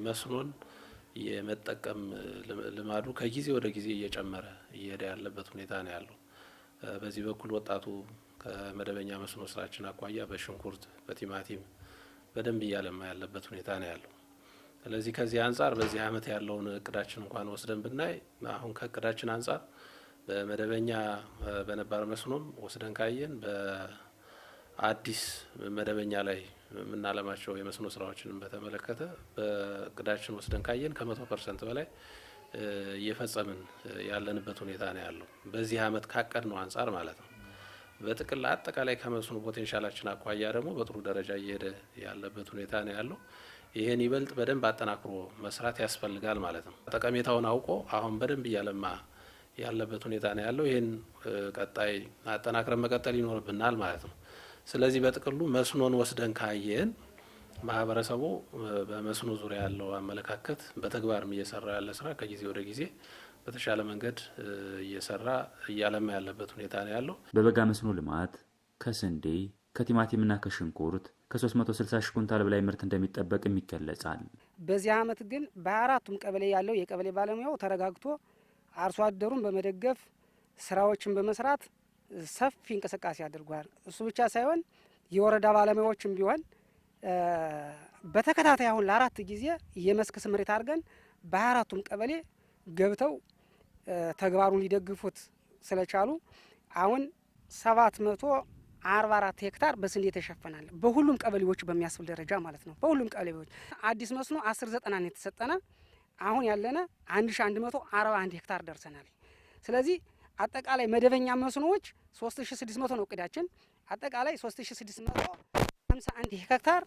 መስኖን የመጠቀም ልማዱ ከጊዜ ወደ ጊዜ እየጨመረ እየሄደ ያለበት ሁኔታ ነው ያለው። በዚህ በኩል ወጣቱ ከመደበኛ መስኖ ስራችን አኳያ በሽንኩርት በቲማቲም በደንብ እያለማ ያለበት ሁኔታ ነው ያለው። ስለዚህ ከዚህ አንጻር በዚህ አመት ያለውን እቅዳችን እንኳን ወስደን ብናይ አሁን ከእቅዳችን አንጻር በመደበኛ በነባር መስኖም ወስደን ካየን በአዲስ መደበኛ ላይ የምናለማቸው የመስኖ ስራዎችንም በተመለከተ በእቅዳችን ወስደን ካየን ከ100% በላይ እየፈጸምን ያለንበት ሁኔታ ነው ያለው። በዚህ አመት ካቀድ ነው አንጻር ማለት ነው። በጥቅል አጠቃላይ ከመስኖ ፖቴንሻላችን አኳያ ደግሞ በጥሩ ደረጃ እየሄደ ያለበት ሁኔታ ነው ያለው። ይሄን ይበልጥ በደንብ አጠናክሮ መስራት ያስፈልጋል ማለት ነው። ጠቀሜታውን አውቆ አሁን በደንብ እያለማ ያለበት ሁኔታ ነው ያለው። ይሄን ቀጣይ አጠናክረን መቀጠል ይኖርብናል ማለት ነው። ስለዚህ በጥቅሉ መስኖን ወስደን ካየን ማህበረሰቡ በመስኖ ዙሪያ ያለው አመለካከት በተግባርም እየሰራ ያለ ስራ ከጊዜ ወደ ጊዜ በተሻለ መንገድ እየሰራ እያለማ ያለበት ሁኔታ ነው ያለው። በበጋ መስኖ ልማት ከስንዴ ከቲማቲምና ከሽንኩርት ከ360 ሺህ ኩንታል በላይ ምርት እንደሚጠበቅም ይገለጻል። በዚህ አመት ግን በአራቱም ቀበሌ ያለው የቀበሌ ባለሙያው ተረጋግቶ አርሶ አደሩን በመደገፍ ስራዎችን በመስራት ሰፊ እንቅስቃሴ አድርጓል። እሱ ብቻ ሳይሆን የወረዳ ባለሙያዎችም ቢሆን በተከታታይ አሁን ለ4 ጊዜ የመስክ ስምሪት አድርገን በአራቱም ቀበሌ ገብተው ተግባሩን ሊደግፉት ስለቻሉ አሁን 744 ሄክታር በስንዴ ተሸፈናል። በሁሉም ቀበሌዎች በሚያስብል ደረጃ ማለት ነው። በሁሉም ቀበሌዎች አዲስ መስኖ 10/90 ነው የተሰጠነ። አሁን ያለነ 1141 ሄክታር ደርሰናል። ስለዚህ አጠቃላይ መደበኛ መስኖዎች 3600 ነው እቅዳችን። አጠቃላይ 3651 ሄክታር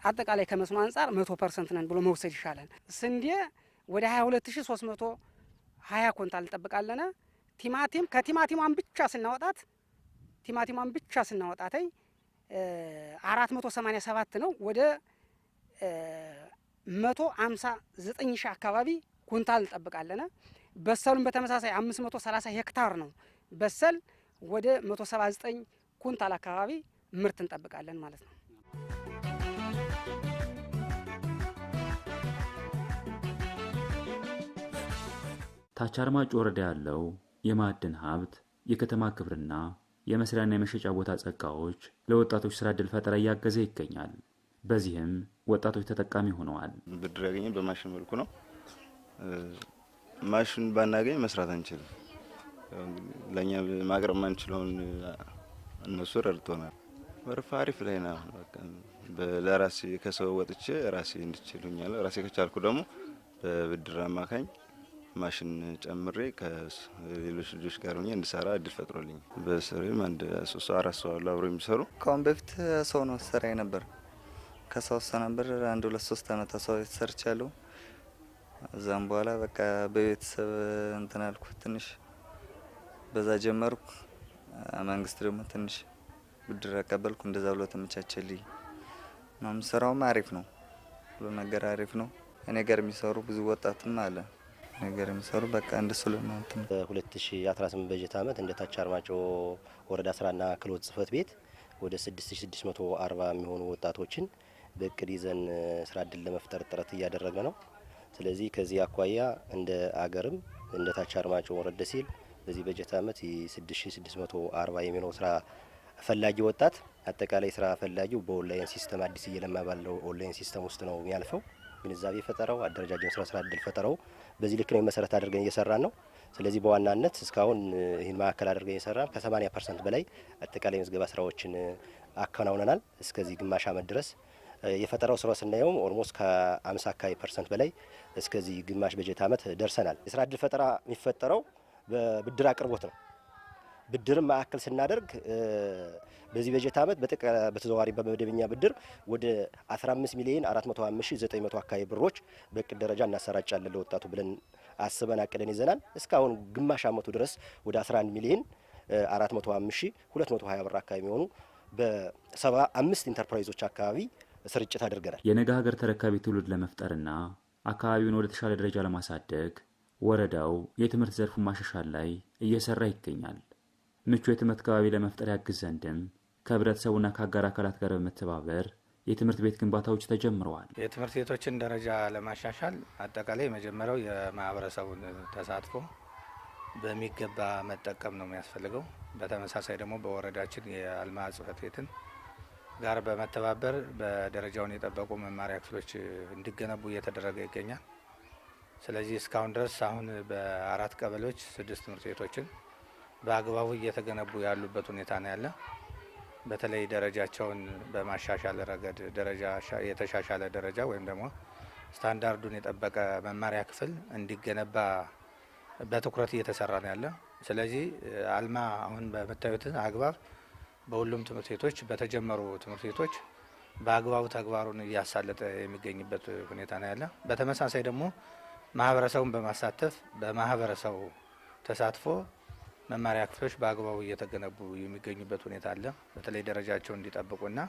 አጠቃላይ ከመስኖ አንጻር 100% ነን ብሎ መውሰድ ይሻላል። ስንዴ ወደ 22320 ኩንታል እንጠብቃለን። ቲማቲም ከቲማቲሟን ብቻ ስናወጣት 487 ነው። ወደ 159 ሺህ አካባቢ ኩንታል እንጠብቃለን። በሰሉን በተመሳሳይ 530 ሄክታር ነው በሰል ወደ 179 ኩንታል አካባቢ ምርት እንጠብቃለን ማለት ነው። ታች አርማጭሆ ወረዳ ያለው የማዕድን ሀብት፣ የከተማ ግብርና፣ የመስሪያና የመሸጫ ቦታ ጸጋዎች ለወጣቶች ስራ እድል ፈጠራ እያገዘ ይገኛል። በዚህም ወጣቶች ተጠቃሚ ሆነዋል። ብድር ያገኘን በማሽን መልኩ ነው። ማሽን ባናገኝ መስራት አንችልም። ለኛ ማቅረብ ማንችለውን እነሱ ረድቶናል። ወርፋ አሪፍ ላይ ነው። ለራሴ ከሰው ወጥቼ ራሴ እንድችሉኛል። ራሴ ከቻልኩ ደግሞ በብድር አማካኝ ማሽን ጨምሬ ከሌሎች ልጆች ጋር ሆኜ እንድሰራ እድል ፈጥሮልኝ በስሬም አንድ 3-4 ሰው አሉ አብሮ የሚሰሩ። ከአሁን በፊት ሰው ነው ስራ ነበር። ከሰው ነበር 1-2-3 አመት ሰው ሰርቻለሁ። እዛም በኋላ በቃ በቤተሰብ እንትን አልኩ። ትንሽ በዛ ጀመርኩ። መንግስት ደግሞ ትንሽ ብድር አቀበልኩ። እንደዛ ብሎ ተመቻቸልኝ። ስራውም አሪፍ ነው። ሁሉ ነገር አሪፍ ነው። እኔ ጋር የሚሰሩ ብዙ ወጣትም አለ ነገር የሚሰሩ በቃ እንደሱ ለማለት ነው። በ2018 በጀት ዓመት እንደ ታች አርማጭሆ ወረዳ ስራና ክህሎት ጽህፈት ቤት ወደ 6640 የሚሆኑ ወጣቶችን በእቅድ ይዘን ስራ እድል ለመፍጠር ጥረት እያደረገ ነው። ስለዚህ ከዚህ አኳያ እንደ አገርም እንደ ታች አርማጭሆ ወረዳ ሲል በዚህ በጀት ዓመት 6640 የሚሆነው ስራ ፈላጊ ወጣት አጠቃላይ ስራ ፈላጊው በኦንላይን ሲስተም አዲስ እየለማ ባለው ኦንላይን ሲስተም ውስጥ ነው የሚያልፈው። ግንዛቤ ፈጠራው፣ አደረጃጀት ስራ እድል ፈጠራው በዚህ ልክ ነው መሰረት አድርገን እየሰራን ነው። ስለዚህ በዋናነት እስካሁን ይህን ማዕከል አድርገን እየሰራን ከ80% በላይ አጠቃላይ ምዝገባ ስራዎችን አከናውነናል። እስከዚህ ግማሽ ዓመት ድረስ የፈጠራው ስራ ስናየው ኦልሞስት ከ50% በላይ እስከዚህ ግማሽ በጀት ዓመት ደርሰናል። የስራ እድል ፈጠራ የሚፈጠረው በብድር አቅርቦት ነው። ብድርም ማዕከል ስናደርግ በዚህ በጀት ዓመት በተዘዋዋሪ በመደበኛ ብድር ወደ 15,425,900 አካባቢ ብሮች በእቅድ ደረጃ እናሰራጫለን ለወጣቱ ብለን አስበን አቅደን ይዘናል። እስካሁን ግማሽ ዓመቱ ድረስ ወደ 11,405,220 ብር አካባቢ የሚሆኑ በ75 ኢንተርፕራይዞች አካባቢ ስርጭት አድርገናል። የነገ ሀገር ተረካቢ ትውልድ ለመፍጠርና አካባቢውን ወደ ተሻለ ደረጃ ለማሳደግ ወረዳው የትምህርት ዘርፉን ማሻሻል ላይ እየሰራ ይገኛል። ምቹ የትምህርት አካባቢ ለመፍጠር ያግዝ ዘንድም ከህብረተሰቡና ከአጋር አካላት ጋር በመተባበር የትምህርት ቤት ግንባታዎች ተጀምረዋል። የትምህርት ቤቶችን ደረጃ ለማሻሻል አጠቃላይ የመጀመሪያው የማህበረሰቡን ተሳትፎ በሚገባ መጠቀም ነው የሚያስፈልገው። በተመሳሳይ ደግሞ በወረዳችን የአልማ ጽህፈት ቤትን ጋር በመተባበር በደረጃውን የጠበቁ መማሪያ ክፍሎች እንዲገነቡ እየተደረገ ይገኛል። ስለዚህ እስካሁን ድረስ አሁን በ4 ቀበሌዎች 6 ትምህርት ቤቶችን በአግባቡ እየተገነቡ ያሉበት ሁኔታ ነው ያለ። በተለይ ደረጃቸውን በማሻሻል ረገድ የተሻሻለ ደረጃ ወይም ደግሞ ስታንዳርዱን የጠበቀ መማሪያ ክፍል እንዲገነባ በትኩረት እየተሰራ ነው ያለ። ስለዚህ አልማ አሁን በምታዩት አግባብ በሁሉም ትምህርት ቤቶች በተጀመሩ ትምህርት ቤቶች በአግባቡ ተግባሩን እያሳለጠ የሚገኝበት ሁኔታ ነው ያለ። በተመሳሳይ ደግሞ ማህበረሰቡን በማሳተፍ በማህበረሰቡ ተሳትፎ መማሪያ ክፍሎች በአግባቡ እየተገነቡ የሚገኙበት ሁኔታ አለ። በተለይ ደረጃቸውን እንዲጠብቁና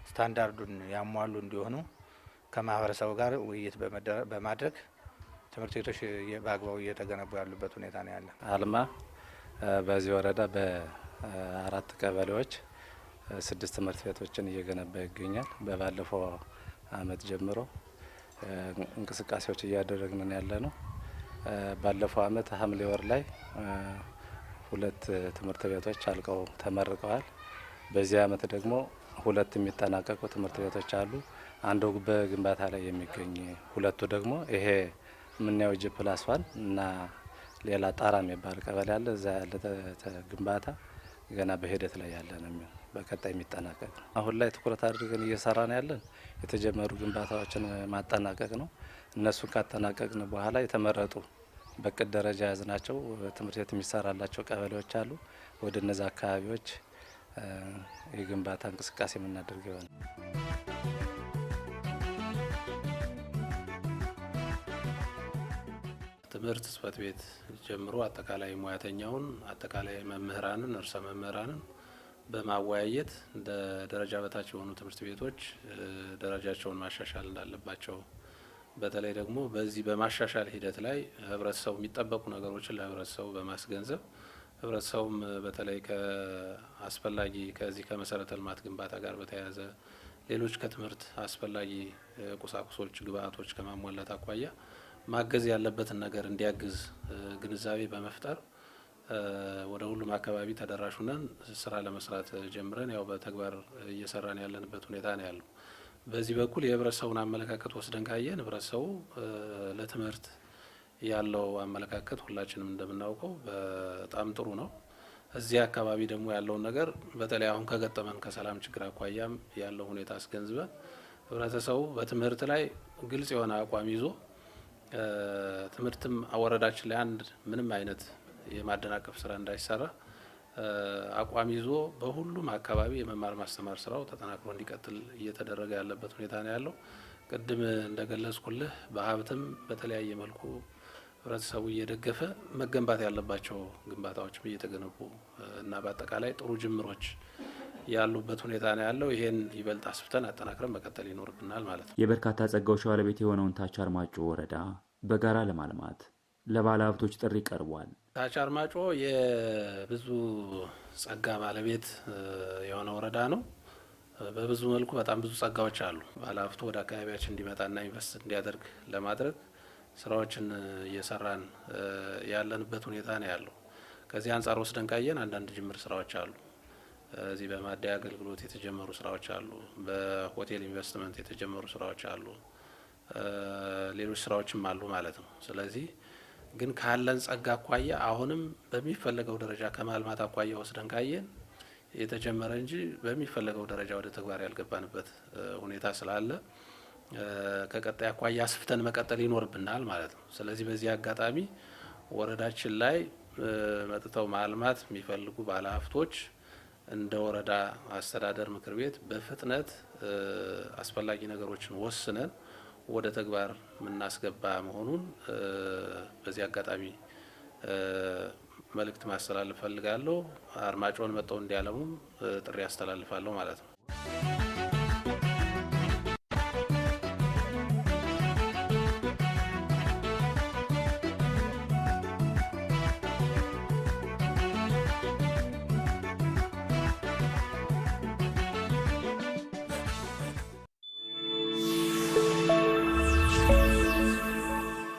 ስታንዳርዱን ያሟሉ እንዲሆኑ ከማህበረሰቡ ጋር ውይይት በማድረግ ትምህርት ቤቶች በአግባቡ እየተገነቡ ያሉበት ሁኔታ ነው ያለ። አልማ በዚህ ወረዳ በ4 ቀበሌዎች 6 ትምህርት ቤቶችን እየገነባ ይገኛል። በባለፈው አመት ጀምሮ እንቅስቃሴዎች እያደረግን ያለ ነው። ባለፈው አመት ሐምሌ ወር ላይ 2 ትምህርት ቤቶች አልቀው ተመርቀዋል። በዚህ አመት ደግሞ 2 የሚጠናቀቁ ትምህርት ቤቶች አሉ። አንዱ በግንባታ ላይ የሚገኝ፣ 2ቱ ደግሞ ይሄ የምናየው G+1 እና ሌላ ጣራ የሚባል ቀበሌ አለ። እዛ ያለ ግንባታ ገና በሂደት ላይ ያለ ነው፣ በቀጣይ የሚጠናቀቅ ነው። አሁን ላይ ትኩረት አድርገን እየሰራን ያለን የተጀመሩ ግንባታዎችን ማጠናቀቅ ነው። እነሱን ካጠናቀቅን በኋላ የተመረጡ በቅድ ደረጃ ያዝናቸው ትምህርት ቤት የሚሰራላቸው ቀበሌዎች አሉ። ወደ እነዛ አካባቢዎች የግንባታ እንቅስቃሴ የምናደርግ ይሆናል። ትምህርት ጽሕፈት ቤት ጀምሮ አጠቃላይ ሙያተኛውን አጠቃላይ መምህራንን እርሰ መምህራንን በማወያየት እንደ ደረጃ በታች የሆኑ ትምህርት ቤቶች ደረጃቸውን ማሻሻል እንዳለባቸው፣ በተለይ ደግሞ በዚህ በማሻሻል ሂደት ላይ ህብረተሰቡ የሚጠበቁ ነገሮችን ለህብረተሰቡ በማስገንዘብ ህብረተሰቡም በተለይ ከአስፈላጊ ከዚህ ከመሰረተ ልማት ግንባታ ጋር በተያያዘ ሌሎች ከትምህርት አስፈላጊ ቁሳቁሶች ግብአቶች ከማሟላት አኳያ ማገዝ ያለበትን ነገር እንዲያግዝ ግንዛቤ በመፍጠር ወደ ሁሉም አካባቢ ተደራሽ ሆነን ስራ ለመስራት ጀምረን ያው በተግባር እየሰራን ያለንበት ሁኔታ ነው ያለው። በዚህ በኩል የህብረተሰቡን አመለካከት ወስደን ካየን ህብረተሰቡ ለትምህርት ያለው አመለካከት ሁላችንም እንደምናውቀው በጣም ጥሩ ነው። እዚህ አካባቢ ደግሞ ያለውን ነገር በተለይ አሁን ከገጠመን ከሰላም ችግር አኳያም ያለው ሁኔታ አስገንዝበን ህብረተሰቡ በትምህርት ላይ ግልጽ የሆነ አቋም ይዞ ትምህርትም ወረዳችን ላይ አንድ ምንም አይነት የማደናቀፍ ስራ እንዳይሰራ አቋም ይዞ በሁሉም አካባቢ የመማር ማስተማር ስራው ተጠናክሮ እንዲቀጥል እየተደረገ ያለበት ሁኔታ ነው ያለው። ቅድም እንደገለጽኩልህ በሀብትም በተለያየ መልኩ ህብረተሰቡ እየደገፈ መገንባት ያለባቸው ግንባታዎችም እየተገነቡ እና በአጠቃላይ ጥሩ ጅምሮች ያሉበት ሁኔታ ነው ያለው። ይሄን ይበልጥ አስፍተን አጠናክረን መቀጠል ይኖርብናል ማለት ነው። የበርካታ ጸጋዎች ባለቤት የሆነውን ታች አርማጮ ወረዳ በጋራ ለማልማት ለባለ ሀብቶች ጥሪ ቀርቧል። ታች አርማጮ የብዙ ጸጋ ባለቤት የሆነ ወረዳ ነው። በብዙ መልኩ በጣም ብዙ ጸጋዎች አሉ። ባለ ሀብቱ ወደ አካባቢያችን እንዲመጣና ኢንቨስት እንዲያደርግ ለማድረግ ስራዎችን እየሰራን ያለንበት ሁኔታ ነው ያለው። ከዚህ አንጻር ወስደን ካየን አንዳንድ ጅምር ስራዎች አሉ። እዚህ በማደያ አገልግሎት የተጀመሩ ስራዎች አሉ። በሆቴል ኢንቨስትመንት የተጀመሩ ስራዎች አሉ። ሌሎች ስራዎችም አሉ ማለት ነው። ስለዚህ ግን ካለን ጸጋ አኳያ አሁንም በሚፈለገው ደረጃ ከማልማት አኳያ ወስደን ካየን የተጀመረ እንጂ በሚፈለገው ደረጃ ወደ ተግባር ያልገባንበት ሁኔታ ስላለ ከቀጣይ አኳያ አስፍተን መቀጠል ይኖርብናል ማለት ነው። ስለዚህ በዚህ አጋጣሚ ወረዳችን ላይ መጥተው ማልማት የሚፈልጉ ባለሀብቶች እንደ ወረዳ አስተዳደር ምክር ቤት በፍጥነት አስፈላጊ ነገሮችን ወስነን ወደ ተግባር የምናስገባ መሆኑን በዚህ አጋጣሚ መልእክት ማስተላለፍ ፈልጋለሁ። አርማጮን መጥተው እንዲያለሙም ጥሪ ያስተላልፋለሁ ማለት ነው።